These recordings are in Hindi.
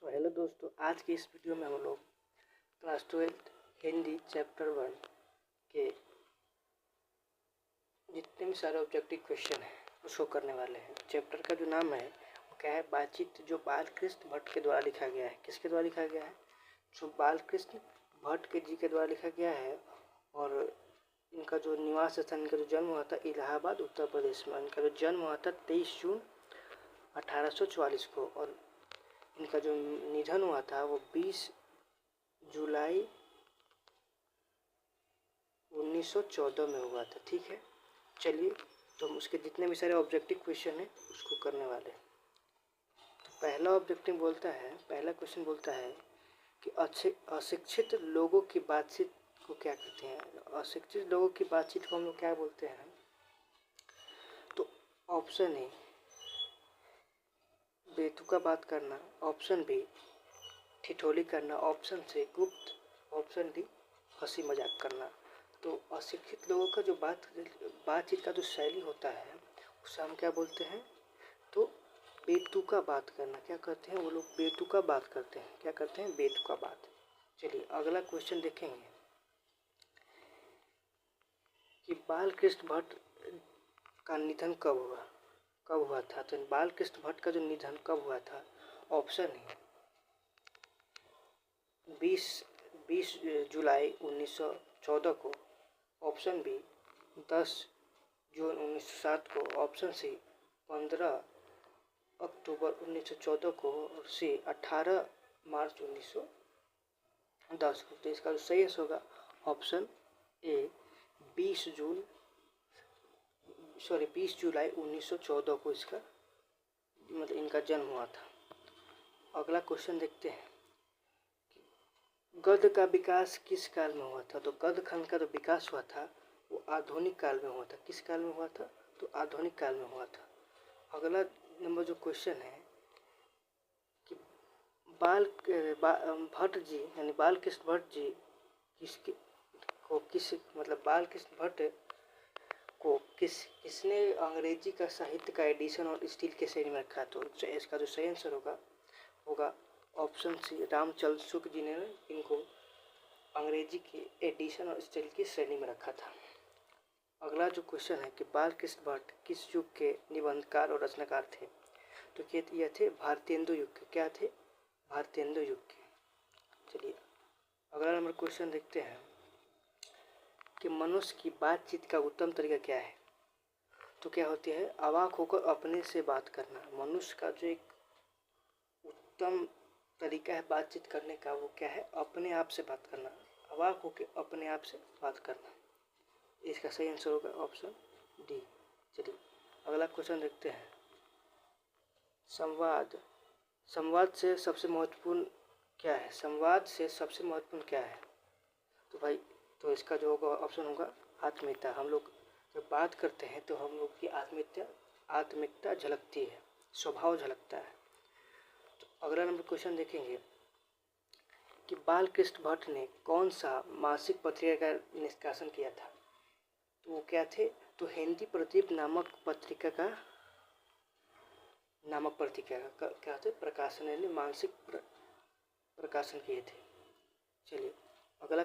हेलो दोस्तों, आज की इस वीडियो में हम लोग क्लास 12 हिंदी चैप्टर 1 के जितने भी सारे ऑब्जेक्टिव क्वेश्चन हैं उसको करने वाले हैं। चैप्टर का जो नाम है वो क्या है? बातचीत, जो बालकृष्ण भट्ट के द्वारा लिखा गया है। किसके द्वारा लिखा गया है? जो बालकृष्ण भट्ट के जी के द्वारा लिखा गया है। और इनका जो निवास स्थान, इनका जो जन्म हुआ था इलाहाबाद उत्तर प्रदेश में। इनका जो जन्म हुआ था 23 जून 1844 को, और इनका जो निधन हुआ था वो 20 जुलाई 1914 में हुआ था। ठीक है, चलिए तो हम उसके जितने भी सारे ऑब्जेक्टिव क्वेश्चन हैं उसको करने वाले हैं। तो पहला क्वेश्चन बोलता है कि अशिक्षित लोगों की बातचीत को क्या कहते हैं? अशिक्षित लोगों की बातचीत को हम लोग क्या बोलते हैं? तो ऑप्शन ए बेतुका बात करना, ऑप्शन बी ठिठोली करना, ऑप्शन सी गुप्त, ऑप्शन डी हंसी मजाक करना। तो अशिक्षित लोगों का जो बातचीत का जो शैली होता है उसे हम क्या बोलते हैं? तो बेतुका बात करना। क्या करते हैं वो लोग? बेतुका बात करते हैं। क्या करते हैं? बेतुका बात। चलिए अगला क्वेश्चन देखेंगे कि बालकृष्ण भट्ट का निधन कब हुआ था? तो बालकृष्ण भट्ट का जो निधन कब हुआ था? ऑप्शन है 20 जुलाई 1914 को, ऑप्शन बी 10 जून 1907 को, ऑप्शन सी 15 अक्टूबर 1914 को, और सी 18 मार्च 1910 को। तो इसका जो सही आंसर होगा ऑप्शन ए 20 जुलाई 1914 को इसका मतलब इनका जन्म हुआ था। अगला क्वेश्चन देखते हैं, गद्य का विकास किस काल में हुआ था? तो गद्य खंड का जो विकास हुआ था वो आधुनिक काल में हुआ था। किस काल में हुआ था? तो आधुनिक काल में हुआ था। अगला नंबर जो क्वेश्चन है कि भट्ट जी यानी बालकृष्ण भट्ट जी बालकृष्ण भट्ट को किसने अंग्रेजी का साहित्य का एडिशन और स्टील के श्रेणी में रखा? तो इसका जो सही आंसर होगा ऑप्शन सी रामचंद्र शुक्ल जी ने इनको अंग्रेजी के एडिशन और स्टील की श्रेणी में रखा था। अगला जो क्वेश्चन है कि बालकृष्ण भट्ट किस युग के निबंधकार और रचनाकार थे? तो ये थे भारतेंदु युग के। क्या थे? भारतेंदु युग के। चलिए अगला नंबर क्वेश्चन देखते हैं कि मनुष्य की बातचीत का उत्तम तरीका क्या है? तो क्या होती है? अवाक होकर अपने से बात करना। मनुष्य का जो एक उत्तम तरीका है बातचीत करने का वो क्या है? अपने आप से बात करना। अवाक होकर अपने आप से बात करना। इसका सही आंसर होगा ऑप्शन डी। चलिए अगला क्वेश्चन देखते हैं, संवाद से सबसे महत्वपूर्ण क्या है? संवाद से सबसे महत्वपूर्ण क्या है? तो इसका जो होगा ऑप्शन होगा आत्मीयता। हम लोग जब बात करते हैं तो हम लोग की आत्मिकता झलकती है, स्वभाव झलकता है। तो अगला नंबर क्वेश्चन देखेंगे कि बालकृष्ण भट्ट ने कौन सा मासिक पत्रिका का निष्कासन किया था? तो वो क्या थे? तो हिंदी प्रदीप नामक पत्रिका का क्या थे? प्रकाशन यानी मासिक प्रकाशन किए थे। चलिए अगला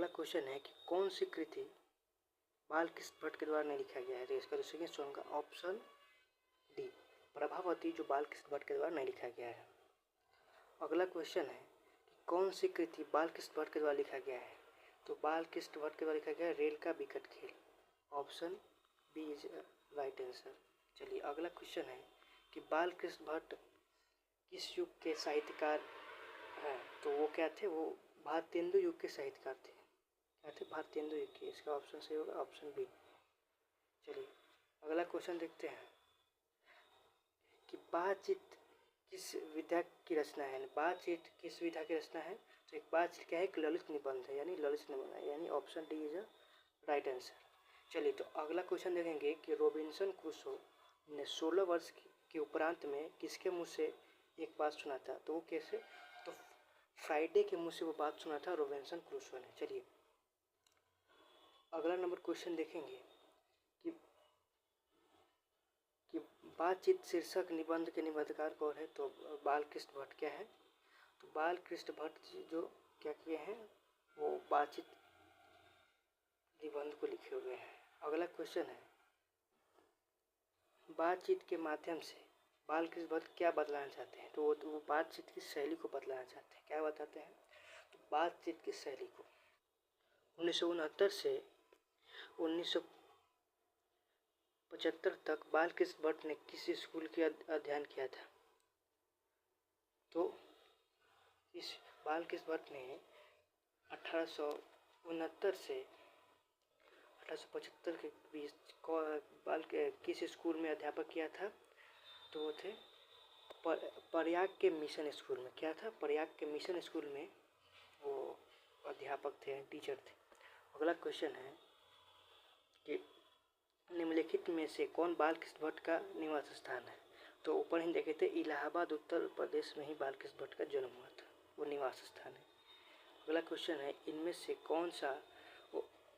क्वेश्चन है कि कौन सी कृति बालकृष्ण भट्ट के द्वारा नहीं लिखा गया है? तो इसका जो सही आंसर होगा ऑप्शन डी प्रभावती, जो बालकृष्ण भट्ट के द्वारा नहीं लिखा गया है। अगला क्वेश्चन है कि कौन सी कृति बालकृष्ण भट्ट के द्वारा लिखा गया है? तो बालकृष्ण भट्ट के द्वारा लिखा गया रेल का विकट खेल। Option B is right answer. चलिए अगला क्वेश्चन है कि बालकृष्ण भट्ट किस युग के साहित्यकार हैं? तो वो क्या थे? वो भारतेंदु युग के साहित्यकार थे। क्या थे? भारतेंदु युग के। इसका ऑप्शन सही होगा ऑप्शन बी। चलिए अगला क्वेश्चन देखते हैं कि बातचीत किस विधा की रचना है? बातचीत किस विधा की रचना है? तो एक बातचीत क्या है? एक ललित निबंध है, यानी ललित निबंध है, यानी option D is a right answer. चलिए तो अगला क्वेश्चन देखेंगे कि रॉबिन्सन क्रूसो ने 16 वर्ष के उपरांत में किसके मुंह से एक बात सुना था? तो वो कैसे? तो फ्राइडे के मुंह से वो बात सुना था रॉबिन्सन क्रूसो ने। चलिए अगला नंबर क्वेश्चन देखेंगे कि बातचीत शीर्षक निबंध के निबंधकार कौन है? तो बालकृष्ण भट्ट क्या है? तो बालकृष्ण भट्ट जी जो क्या किए हैं, वो बातचीत निबंध को लिखे हुए हैं। अगला क्वेश्चन है, बातचीत के माध्यम से बालकृष्ण भट्ट क्या बदलाना चाहते हैं? तो वो बातचीत की शैली को बदलाना चाहते हैं। क्या बताते हैं? तो बातचीत की शैली को 1969 से 1975 तक बालकृष्ण भट्ट ने किस स्कूल का अध्ययन किया था? तो इस बालकृष्ण भट्ट ने 1869 से 1875 के बीच किस स्कूल में अध्यापक किया था? तो वो थे प्रयाग के मिशन स्कूल में। क्या था? प्रयाग के मिशन स्कूल में वो अध्यापक थे, टीचर थे। अगला क्वेश्चन है कि निम्नलिखित में से कौन बालकृष्ण भट्ट का निवास स्थान है? तो ऊपर ही देखे थे, इलाहाबाद उत्तर प्रदेश में ही बालकृष्ण भट्ट का जन्म हुआ था, वो निवास स्थान है। अगला क्वेश्चन है, इनमें से कौन सा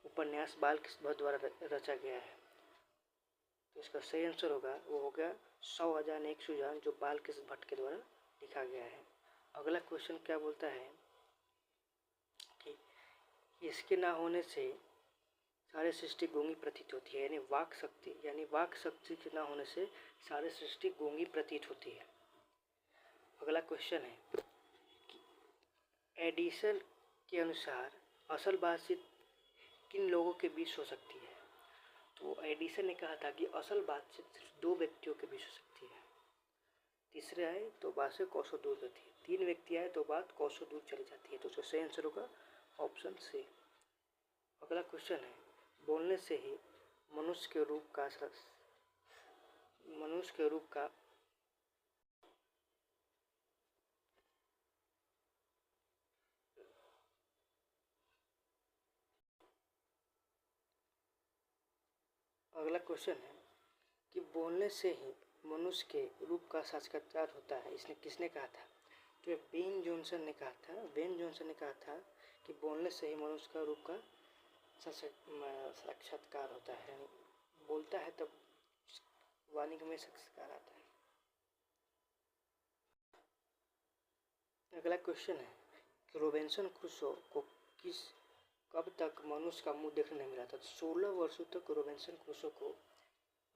उपन्यास बालकृष्ण भट्ट द्वारा रचा गया है? तो इसका सही आंसर होगा, वो होगा 100,001 सुजान, जो बालकृष्ण भट्ट के द्वारा लिखा गया है। अगला क्वेश्चन क्या बोलता है कि इसके ना होने से सारे सृष्टि गूंगी प्रतीत होती है, यानी वाक शक्ति के ना होने से सारे सृष्टि गूंगी प्रतीत होती है। अगला क्वेश्चन है कि एडिसन के अनुसार असल बातचीत किन लोगों के बीच हो सकती है? तो एडिसन ने कहा था कि असल बातचीत सिर्फ 2 व्यक्तियों के बीच हो सकती है। तीसरे आए तो बात से कोसों दूर रहती है, 3 व्यक्ति आए तो बात कोसों दूर चली जाती है। तो उसका सही आंसर होगा ऑप्शन सी। अगला क्वेश्चन है, बोलने से ही मनुष्य के रूप का अगला क्वेश्चन है कि बोलने से ही मनुष्य के रूप का साक्षात्कार होता है, इसने किसने कहा था? तो बेन जॉनसन ने कहा था कि बोलने से ही मनुष्य का रूप का साक्षात्कार होता है, यानी बोलता है तब वाणी में साक्षात्कार आता है। अगला क्वेश्चन है कि रोबिन्सन क्रूसो को कब तक मनुष्य का मुंह देखने नहीं मिला था? 16 वर्षों तक रोबिन्सन क्रूसो को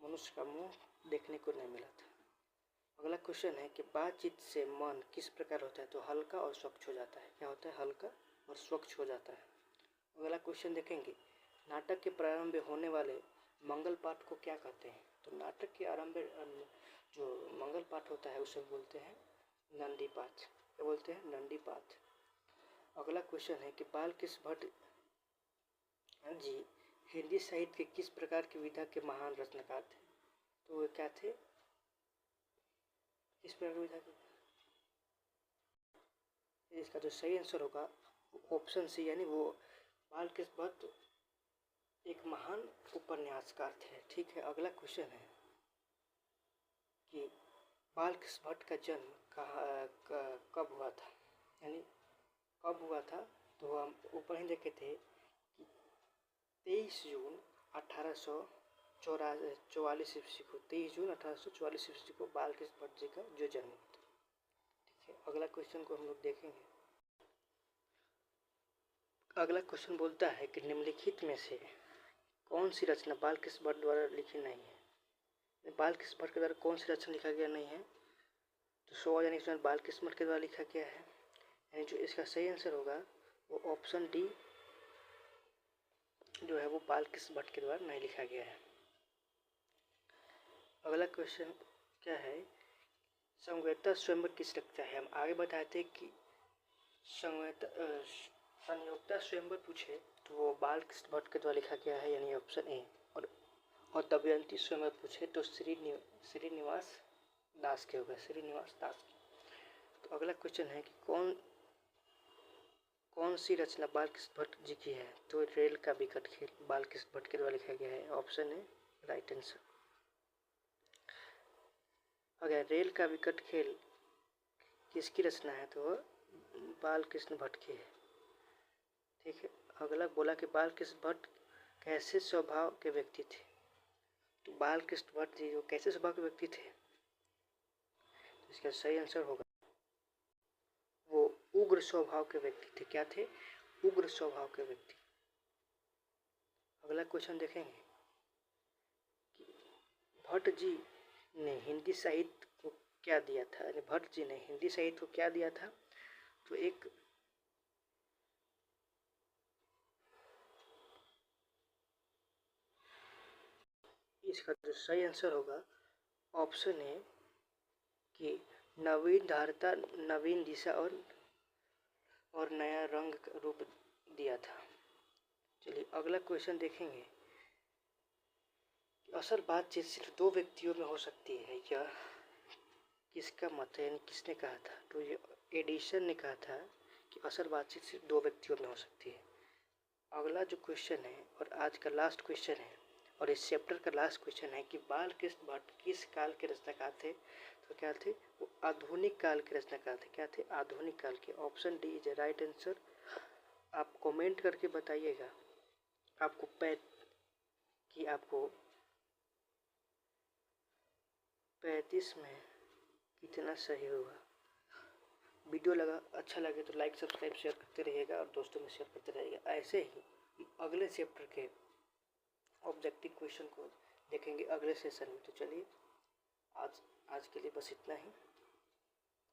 मनुष्य का मुंह देखने को नहीं मिला था। अगला क्वेश्चन है कि बातचीत से मन किस प्रकार होता है? तो हल्का और स्वच्छ हो जाता है। क्या होता है? हल्का और स्वच्छ हो जाता है। अगला क्वेश्चन देखेंगे, नाटक के प्रारंभ में होने वाले मंगल पाठ को क्या कहते हैं? तो नाटक के आरंभ जो मंगल पाठ होता है उसे बोलते हैं नंदी पाठ। क्या बोलते हैं? नंदी पाठ। अगला क्वेश्चन है कि बालकृष्ण भट्ट जी हिंदी साहित्य के किस प्रकार की विधा के महान रचनाकार थे? तो वो क्या थे? किस प्रकार की विधा के? इसका जो सही आंसर होगा ऑप्शन सी, यानी वो बालकृष्ण भट्ट एक महान उपन्यासकार थे। ठीक है। अगला क्वेश्चन है कि बालकृष्ण भट्ट का जन्म कब हुआ था, यानी कब हुआ था? तो हम ऊपर ही देखे थे कि 23 जून 1844 ईस्वी को 23 जून 1844 ईस्वी को बालकृष्ण भट्ट जी का जो जन्म हुआ था। ठीक है। अगला क्वेश्चन को हम लोग देखेंगे। अगला क्वेश्चन बोलता है कि निम्नलिखित में से कौन सी रचना बालकृष्ण भट्ट द्वारा लिखी नहीं है? बालकृष्ण भट्ट के द्वारा कौन सी रचना लिखा गया नहीं है? तो 100,001 बालकृष्ण भट्ट के द्वारा लिखा गया है, यानी जो इसका सही आंसर होगा वो ऑप्शन डी जो है वो बालकृष्ण भट्ट के द्वारा नहीं लिखा गया है। अगला क्वेश्चन क्या है, संयोक्ता स्वयंवर किस रचता है? हम आगे बताए थे कि संयोक्ता स्वयंवर पूछे तो वो बालकृष्ण भट्ट के द्वारा लिखा गया है, यानी ऑप्शन ए। और दमयंती स्वयंवर पूछे तो श्रीनिवास दास के होगा, श्रीनिवास दास के। तो अगला क्वेश्चन है कि कौन सी रचना बालकृष्ण भट्ट जी की है? तो रेल का विकट खेल बालकृष्ण भट्ट के द्वारा लिखा गया है, ऑप्शन है राइट आंसर। अगर रेल का विकट खेल किसकी रचना है? तो बालकृष्ण भट्ट की है। ठीक है। अगला बोला कि बालकृष्ण भट्ट कैसे स्वभाव के व्यक्ति थे? तो बालकृष्ण भट्ट जी जो कैसे स्वभाव के व्यक्ति थे? इसका सही आंसर होगा वो उग्र स्वभाव के व्यक्ति थे। क्या थे? उग्र स्वभाव के व्यक्ति। अगला क्वेश्चन देखेंगे कि भट्ट जी ने हिंदी साहित्य को क्या दिया था। भट्ट जी ने हिंदी साहित्य को क्या दिया था? तो एक इसका जो सही आंसर होगा ऑप्शन है कि नवीन धारता, नवीन दिशा और नया रंग का रूप दिया था। चलिए अगला क्वेश्चन देखेंगे। असल बातचीत सिर्फ दो व्यक्तियों में हो सकती है, यह किसका मत है? यानी किसने कहा था? तो ये एडिसन ने कहा था कि असल बातचीत सिर्फ दो व्यक्तियों में हो सकती है। अगला जो क्वेश्चन है और आज का लास्ट क्वेश्चन है और इस चैप्टर का लास्ट क्वेश्चन है कि बालकृष्ण भट्ट किस काल के रचनाकार थे? तो क्या थे? वो आधुनिक काल के रचनाकार थे। क्या थे? आधुनिक काल के। Option D is a right answer. आप कमेंट करके बताइएगा आपको कि आपको 35 में कितना सही होगा। वीडियो अच्छा लगे तो लाइक सब्सक्राइब शेयर करते रहिएगा और दोस्तों में शेयर करते रहिएगा। ऐसे ही अगले चैप्टर के ऑब्जेक्टिव क्वेश्चन को देखेंगे अगले सेशन में। तो चलिए आज के लिए बस इतना ही।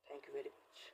Thank you very much.